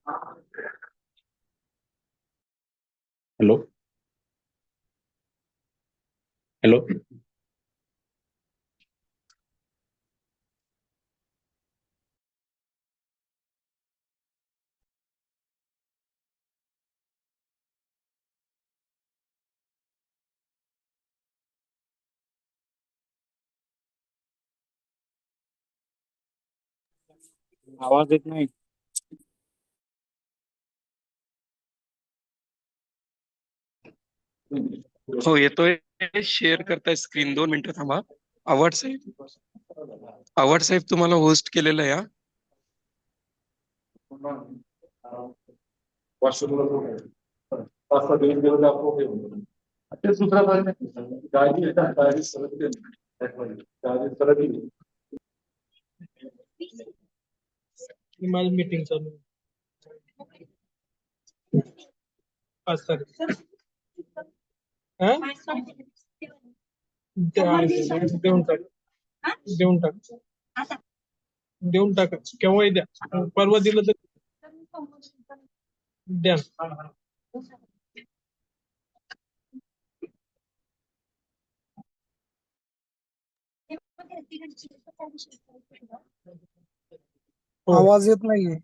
Hello hello. आवाज येत नाही. हो येतोय. शेअर करताय स्क्रीन, 2 मिनिटं थांबा. आवड साहेब तुम्हाला होस्ट केलेलं आहे. माझी मीटिंग चालू आहे. 5 तारीख. देऊन टाका केव्हाही द्या, परवा दिलं तर द्या. आवाज येत नाहीये.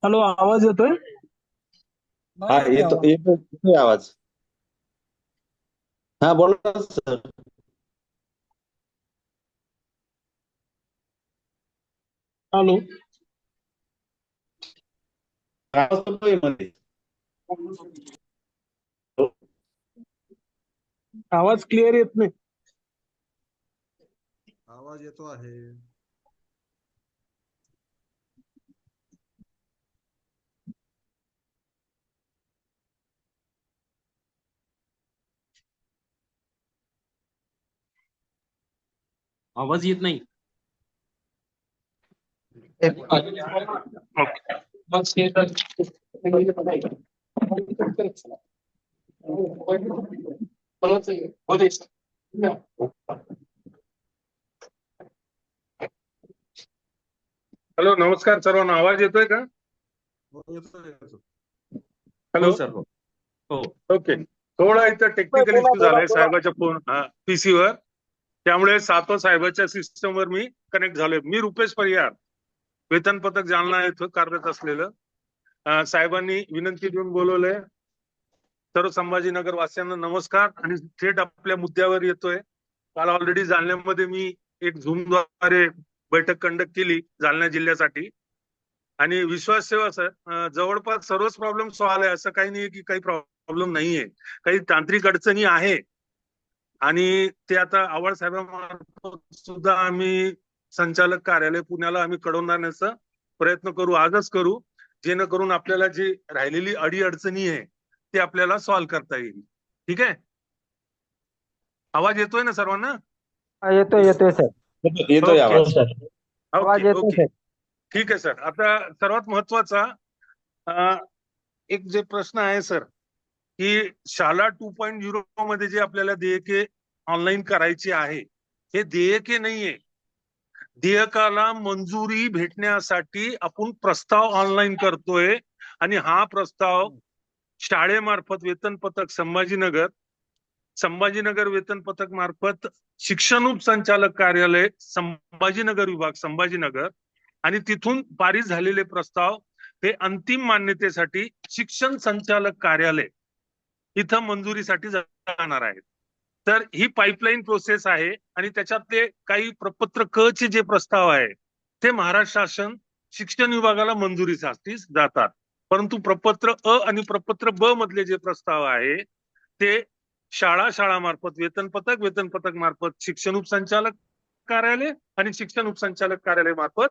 हॅलो, आवाज येतोय? हा येतोय आवाज. हा बोला सर. हॅलो, आवाज क्लिअर येत नाही. आवाज येतो आहे. आवाज येत नाही. हॅलो, नमस्कार सर्वांना. आवाज येतोय का? हो, येतोय. Hello sir. हो. ओके. थोडा इथं टेक्निकल इश्यू झालाय साहेबाच्या फोन पीसी वर, त्यामुळे सातो साहेबाच्या सिस्टम वर मी कनेक्ट झालोय. मी रुपेश परिहार, वेतन पथक जालना येथे कार्यरत असलेलं. साहेबांनी विनंती देऊन बोलवलंय. सर्व संभाजीनगर वासियांना नमस्कार आणि थेट आपल्या मुद्द्यावर येतोय. काल ऑलरेडी जालन्यामध्ये मी एक झूमद्वारे बैठक कंडक्ट केली जालना जिल्ह्यासाठी, आणि विश्वास ठेवा सर, जवळपास सर्वच प्रॉब्लेम सॉल्व्ह आहे. असं काही नाही की काही प्रॉब्लेम नाहीये, काही तांत्रिक अडचणी आहे. आणि ते आता आव्हाड साहेबांमार्फत सुद्धा आम्ही संचालक कार्यालय पुण्याला आम्ही कळवण्याचा प्रयत्न करू, आजच करू, जेणेकरून आपल्याला जी राहिलेली अडी अडचणी आहे ते आपल्याला सॉल्व्ह करता येईल. ठीक आहे? आवाज येतोय ना सर्वांना? येतोय सर. येतोय आवाज. आवाज येतोय सर. ठीक आहे सर. आता सर्वात महत्वाचा एक जे प्रश्न आहे सर, की शाला 2.0 मध्ये जे आपल्याला देयके ऑनलाईन करायची आहे, हे देयके नाहीये. देयकाला मंजुरी भेटण्यासाठी आपण प्रस्ताव ऑनलाईन करतोय, आणि हा प्रस्ताव शाळेमार्फत वेतन पथक संभाजीनगर वेतन पथक मार्फत शिक्षण उपसंचालक कार्यालय संभाजीनगर विभाग संभाजीनगर, आणि तिथून पारित झालेले प्रस्ताव हे अंतिम मान्यतेसाठी शिक्षण संचालक कार्यालय इथं मंजुरीसाठी जाणार आहेत. तर ही पाईपलाईन प्रोसेस आहे, आणि त्याच्यातले काही प्रपत्र क चे जे प्रस्ताव आहे ते महाराष्ट्र शासन शिक्षण विभागाला मंजुरीसाठी जातात. परंतु प्रपत्र अ आणि प्रपत्र ब मधले जे प्रस्ताव आहे ते शाळामार्फत वेतन पथक मार्फत शिक्षण उपसंचालक कार्यालय, आणि शिक्षण उपसंचालक कार्यालय मार्फत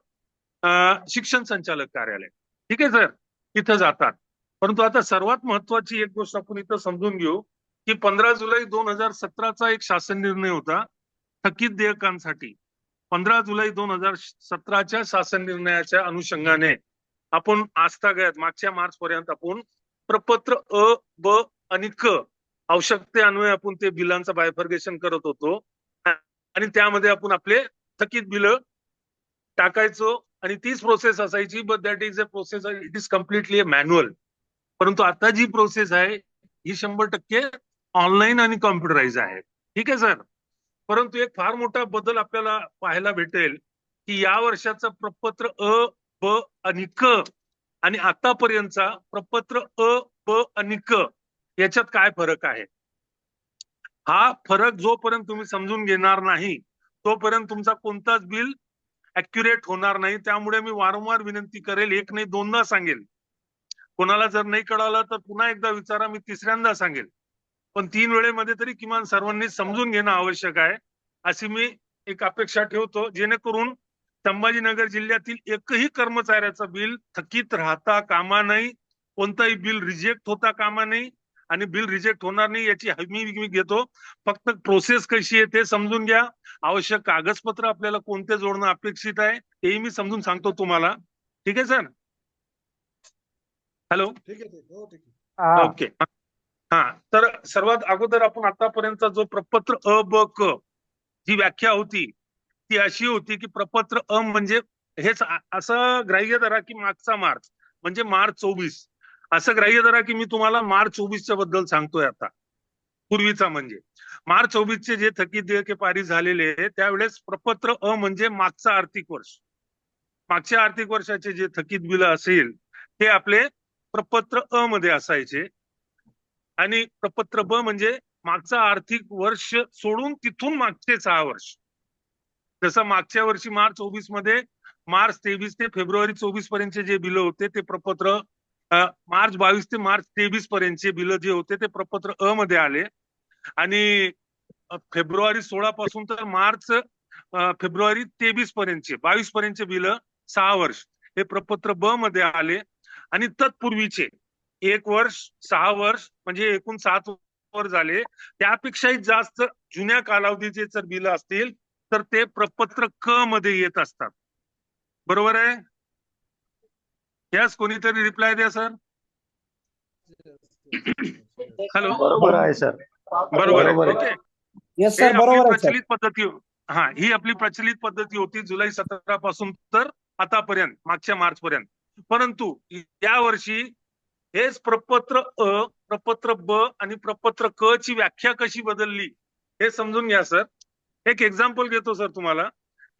शिक्षण संचालक कार्यालय, ठीक आहे सर, इथं जातात. परंतु आता सर्वात महत्वाची एक गोष्ट आपण इथं समजून घेऊ, की 15 जुलै 2017चा एक शासन निर्णय होता थकीत देयकांसाठी. 15 जुलै 2017च्या शासन निर्णयाच्या अनुषंगाने आपण आजतागत मागच्या मार्च पर्यंत आपण प्रपत्र अ, ब आणि क आवश्यकतेअन्वये आपण ते बिलांचं बायफर्गेशन करत होतो, आणि त्यामध्ये आपण आपले थकीत बिल टाकायचो आणि तीच प्रोसेस असायची, but that is a process, it is completely a manual. परंतु आता जी प्रोसेस आहे ही 100% ऑनलाईन आणि कॉम्प्युटराइज आहे. ठीक आहे सर. परंतु एक फार मोठा बदल आपल्याला पाहायला भेटेल की या वर्षाचं प्रपत्र अ, ब आणि क आणि आतापर्यंतचा प्रपत्र अ, ब आणि क याच्यात काय फरक आहे. हा फरक जोपर्यंत तुम्ही समजून घेणार नाही तोपर्यंत तुमचा कोणताच बिल ऍक्युरेट होणार नाही. त्यामुळे मी वारंवार विनंती करेल, एक नाही दोनदा सांगेल. कोणाला जर नाही कळालं तर पुन्हा एकदा विचारा, मी तिसऱ्यांदा सांगेल. पण 3 वेळेमध्ये तरी किमान सर्वांनी समजून घेणं आवश्यक आहे, अशी मी एक अपेक्षा ठेवतो, जेणेकरून संभाजीनगर जिल्ह्यातील एकही कर्मचाऱ्याचं बिल थकीत राहता कामा नाही, कोणताही बिल रिजेक्ट होता कामा नाही आणि बिल रिजेक्ट होणार नाही याची हमी मी घेतो. फक्त प्रोसेस कशी आहे ते समजून घ्या. आवश्यक कागदपत्र आपल्याला कोणते जोडणं अपेक्षित आहे तेही मी समजून सांगतो तुम्हाला. ठीक आहे सर. हॅलो. ठीक आहे हो ठीक आहे. हा ओके. हा, तर सर्वात अगोदर आपण आतापर्यंतचा जो प्रपत्र अ ब क जी व्याख्या होती ती अशी होती की प्रपत्र अ म्हणजे हेच असं ग्राह्य धरा की मागचा मार्च म्हणजे मार्च 24, असं ग्राह्य धरा की मी तुम्हाला मार्च 24च्या बद्दल सांगतोय आता. पूर्वीचा म्हणजे मार्च 24चे जे थकीत देयके पारित झालेले त्यावेळेस प्रपत्र अ म्हणजे मागचा आर्थिक वर्ष, मागच्या आर्थिक वर्षाचे जे थकीत बिल असेल ते आपले प्रपत्र अ मध्ये असायचे आणि प्रपत्र ब म्हणजे मागचा आर्थिक वर्ष सोडून तिथून मागचे 6 वर्ष. जसं मागच्या वर्षी मार्च 24 मध्ये मार्च 23 ते फेब्रुवारी 24 पर्यंतचे जे बिल होते ते प्रपत्र मार्च 22 ते मार्च 23 पर्यंतचे बिल जे होते ते प्रपत्र अ मध्ये आले आणि फेब्रुवारी 16 पासून तर मार्च फेब्रुवारी 23 पर्यंतचे 22 पर्यंतचे बिल 6 वर्ष हे प्रपत्र ब मध्ये आले आणि तत्पूर्वीचे 1 वर्ष 6 वर्ष म्हणजे एकूण 7 वर्ष झाले. त्यापेक्षाही जास्त जुन्या कालावधीचे जर बिल असतील तर ते प्रपत्र क मध्ये येत असतात. बरोबर आहे. यास कोणीतरी रिप्लाय द्या सर. हॅलो. बरोबर आहे सर. बरोबर आहे. ओके. येस हे सर आपली बरोबर आहे सर. प्रचलित पद्धती. हा, ही आपली प्रचलित पद्धती होती जुलै 17 पासून तर आतापर्यंत मागच्या मार्च पर्यंत. परंतु या वर्षी हेच प्रपत्र अ, प्रपत्र ब आणि प्रपत्र क ची व्याख्या कशी बदलली हे समजून घ्या सर. एक एक्झाम्पल घेतो सर तुम्हाला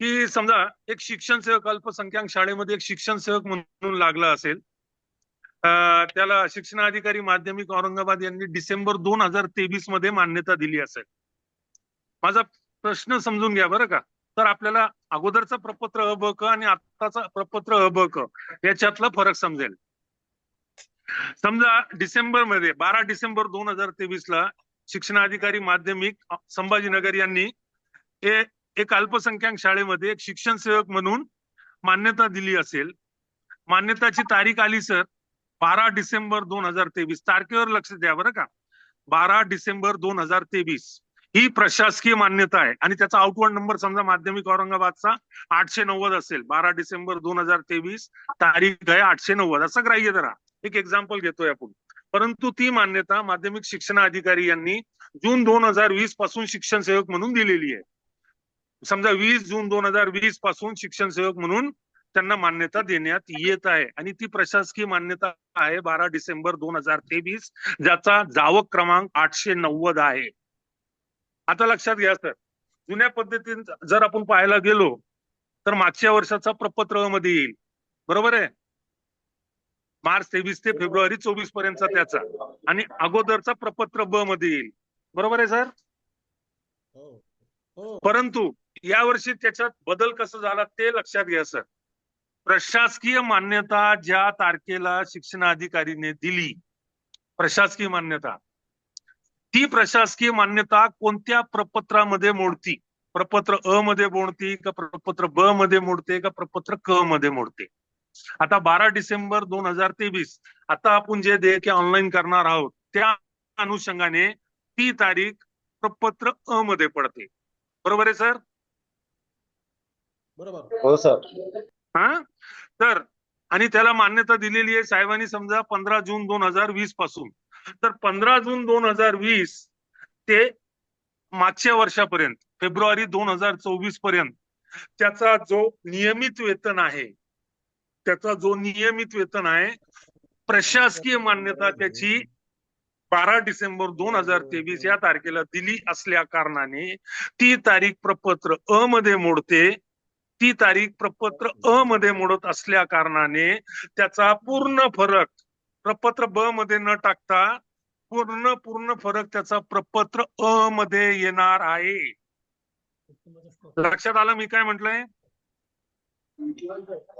की समजा एक शिक्षण सेवक अल्पसंख्याक शाळेमध्ये एक शिक्षण सेवक म्हणून लागला असेल. त्याला शिक्षणाधिकारी माध्यमिक औरंगाबाद यांनी डिसेंबर 2023 मध्ये मान्यता दिली असेल. माझा प्रश्न समजून घ्या बरं का. तर आपल्याला अगोदरचा प्रपत्र अ ब क आणि आताचा प्रपत्र अ ब क याच्यातला फरक समजेल. समजा डिसेंबर मध्ये 12 डिसेंबर 2023 ला शिक्षणाधिकारी माध्यमिक संभाजीनगर यांनी एक अल्पसंख्याक शाळेमध्ये एक शिक्षण सेवक म्हणून मान्यता दिली असेल. मान्यताची तारीख आली सर 12 डिसेंबर 2023. तारखेवर लक्ष द्या बरं का. 12 डिसेंबर 2023 ही प्रशासकीय मान्यता आहे आणि त्याचा आउटवर्ड नंबर समजा माध्यमिक औरंगाबादचा 890 असेल. 12 डिसेंबर 2023 तारीख आहे 890 असं ग्राह्य धरा. एक एक्झाम्पल घेतोय आपण. परंतु ती मान्यता माध्यमिक शिक्षणाधिकारी यांनी जून 2020 पासून शिक्षण सेवक म्हणून दिलेली आहे. समजा 20 जून 2020 पासून शिक्षण सेवक म्हणून त्यांना मान्यता देण्यात येत आहे आणि ती प्रशासकीय मान्यता आहे 12 डिसेंबर 2023 ज्याचा जावक क्रमांक 890 आहे. आता लक्षात घ्या सर, जुन्या पद्धतीने जर आपण पाहायला गेलो तर मागच्या वर्षाचा प्रपत्र मध्ये येईल. बरोबर आहे. मार्च 23 ते फेब्रुवारी 24 पर्यंतचा त्याचा आणि अगोदरचा प्रपत्र ब मध्ये येईल. बरोबर आहे सर. परंतु यावर्षी त्याच्यात बदल कसा झाला ते लक्षात घ्या सर. प्रशासकीय मान्यता ज्या तारखेला शिक्षणाधिकारीने दिली प्रशासकीय मान्यता, ती प्रशासकीय मान्यता कोणत्या प्रपत्रामध्ये मोडती. प्रपत्र अ मध्ये मोडती का प्रपत्र ब मध्ये मोडते का प्रपत्र क मध्ये मोडते. आता 12 डिसेंबर 2023 आता आपण जे देयके ऑनलाईन करणार आहोत त्या अनुषंगाने ती तारीख प्रपत्र अ मध्ये पडते. बरोबर आहे सर. बरोबर हो सर. हा, तर आणि त्याला मान्यता दिलेली आहे साहेबांनी समजा 15 जून 2020 पासून. तर 15 जून 2020 ते मागच्या वर्षापर्यंत फेब्रुवारी 2024 पर्यंत त्याचा जो नियमित वेतन आहे त्याचा जो नियमित वेतन आहे प्रशासकीय मान्यता त्याची 12 डिसेंबर 2023 या तारखेला दिली असल्या कारणाने ती तारीख प्रपत्र अ मध्ये मोडते. ती तारीख प्रपत्र अ मध्ये मोडत असल्या कारणाने त्याचा पूर्ण फरक प्रपत्र ब मध्ये न टाकता पूर्ण फरक त्याचा प्रपत्र अ मध्ये येणार आहे. लक्षात आलं मी काय म्हटलंय?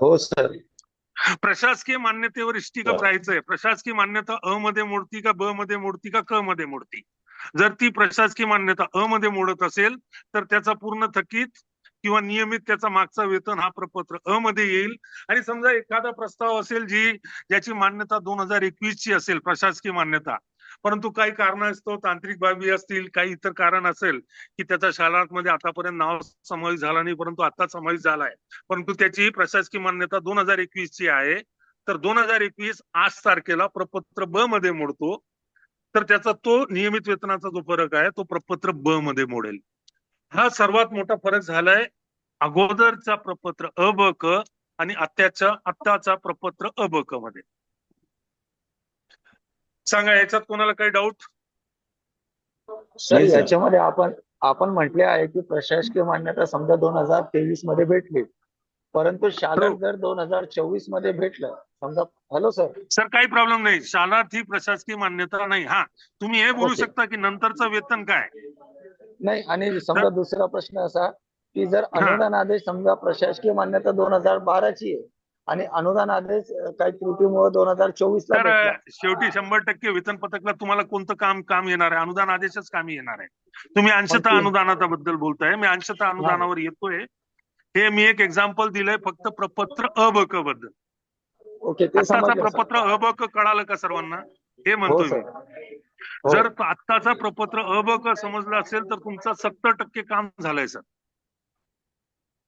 हो सर. प्रशासकीय मान्यतेवर इष्टिगत राहायचंय. प्रशासकीय मान्यता अ मध्ये मोडती का ब मध्ये मोडती का क मध्ये मोडती? जर ती प्रशासकीय मान्यता अ मध्ये मोडत असेल तर त्याचा पूर्ण थकीत किंवा नियमित त्याचा मागचा वेतन हा प्रपत्र अ मध्ये येईल. आणि समजा एखादा प्रस्ताव असेल ज्याची मान्यता 2021 ची असेल प्रशासकीय मान्यता, परंतु काही कारणास्तव तांत्रिक बाबी असतील, काही इतर कारण असेल की त्याचा शालामध्ये आतापर्यंत नाव समावेश झाला नाही परंतु आता समावेश झालाय, परंतु त्याची प्रशासकीय मान्यता 2021 ची आहे, तर 2021 आज तारखेला प्रपत्र ब मध्ये मोडतो, तर त्याचा तो नियमित वेतनाचा जो फरक आहे तो प्रपत्र ब मध्ये मोडेल. हा सर्वात मोठा फरक झालाय अगोदरचा प्रपत्र अ ब क आणि आत्ताचा प्रपत्र अ ब क मध्ये. सांगा याच्यात कोणाला काही डाऊट? सर नाही, सर. याच्यामध्ये आपण म्हटले आहे की प्रशासकीय मान्यता समजा 2023 मध्ये भेटली, परंतु शालक जर 2024 मध्ये भेटलं समजा. Hello sir. सर काही प्रॉब्लेम नाही. शालात ही प्रशासकीय मान्यता नाही. हा तुम्ही हे बोलू ओके. शकता की नंतरचं वेतन काय? नाही, आणि समजा दुसरा प्रश्न असा की जर अनुदान आदेश समजा प्रशासकीय मान्यता 2012 ची आहे आणि अनुदान आदेश काही त्रुटीमुळे 2024 ला तर भेटला. शेवटी 100% वेतन पथकला तुम्हाला कोणतं काम येणार आहे? अनुदान आदेशच कामी येणार आहे. तुम्ही अंशतः अनुदानाचा बद्दल बोलताय, मी अंशतः अनुदानावर येतोय. हे मी एक एक्झाम्पल दिलंय फक्त प्रपत्र अ ब क बद्दल. ओके, ते आत्ताचा समजलं प्रपत्र सर. अ ब क कळालं का सर्वांना? हे हो म्हणतोय सर. मी. हो. जर आत्ताचा प्रपत्र अ ब क समजलं असेल तर तुमचं 70% काम झालंय सर.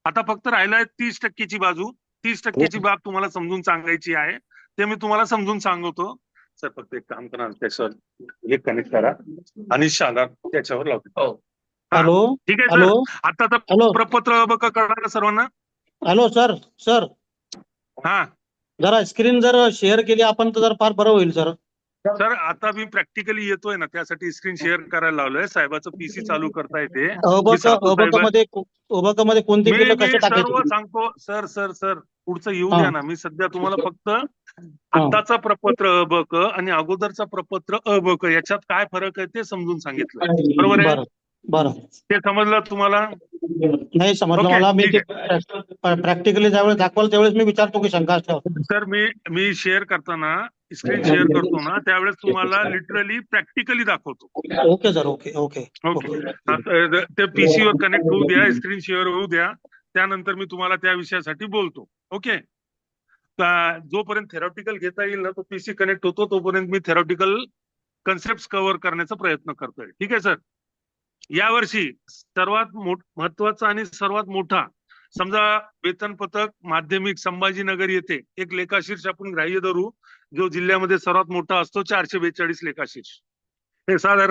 आता फक्त राहिलाय 30%ची बाजू. 30%ची बाब तुम्हाला समजून सांगायची आहे, ते मी तुम्हाला समजून सांगतो. सर फक्त एक काम करा, त्याच्यावर एक कनेक्ट करा आणि शाला त्याच्यावर लावतो. हॅलो ठीक आहे हॅलो सर. आताचा हॅलो प्रपत्र अ ब क कळलं का सर्वांना? Hello sir. सर हा जरा स्क्रीन जर शेअर केली आपण तर जरा फार बरं होईल सर. सर आता मी प्रॅक्टिकली येतोय ना, त्यासाठी स्क्रीन शेअर करायला लावलंय. साहेबाचं पीसी चालू करता येते. मी सांगतो अबक मध्ये कोणते बिल कसे सर्व टाकायचे? सांगतो. सर पुढचं येऊ द्या ना. मी सध्या तुम्हाला फक्त आत्ताचा प्रपत्र अ ब क आणि अगोदरचा प्रपत्र अ ब क याच्यात काय फरक आहे ते समजून सांगितलं. बरोबर आहे? बरं बरं. ते समजलं तुम्हाला? नाही समजलं ओके, मला. मी ठीक प्रॅक्टिकली ज्यावेळेस दाखवाल त्यावेळेस मी विचारतो की शंका असल्यावर. सर मी शेअर करताना स्क्रीन शेअर करतो ना, त्यावेळेस तुम्हाला लिटरली प्रॅक्टिकली दाखवतो. Okay sir. Okay okay okay. ते पीसी वर कनेक्ट होऊ द्या, स्क्रीन शेअर होऊ द्या, त्यानंतर मी तुम्हाला त्या विषयासाठी बोलतो. ओके. जोपर्यंत थेरॉटिकल घेता येईल ना, तो पीसी कनेक्ट होतो तोपर्यंत मी थेरॉटिकल कन्सेप्ट कव्हर करण्याचा प्रयत्न करतोय. ठीक आहे सर. यावर्षी सर्वात महत्वाचा आणि सर्वात मोठा समजा वेतन पथक माध्यमिक संभाजीनगर येथे एक लेखाशीर्ष आपण ग्राह्य धरू, जो जिल्ह्यामध्ये सर्वात मोठा असतो, 442 लेखाशीर्ष. हे साधारण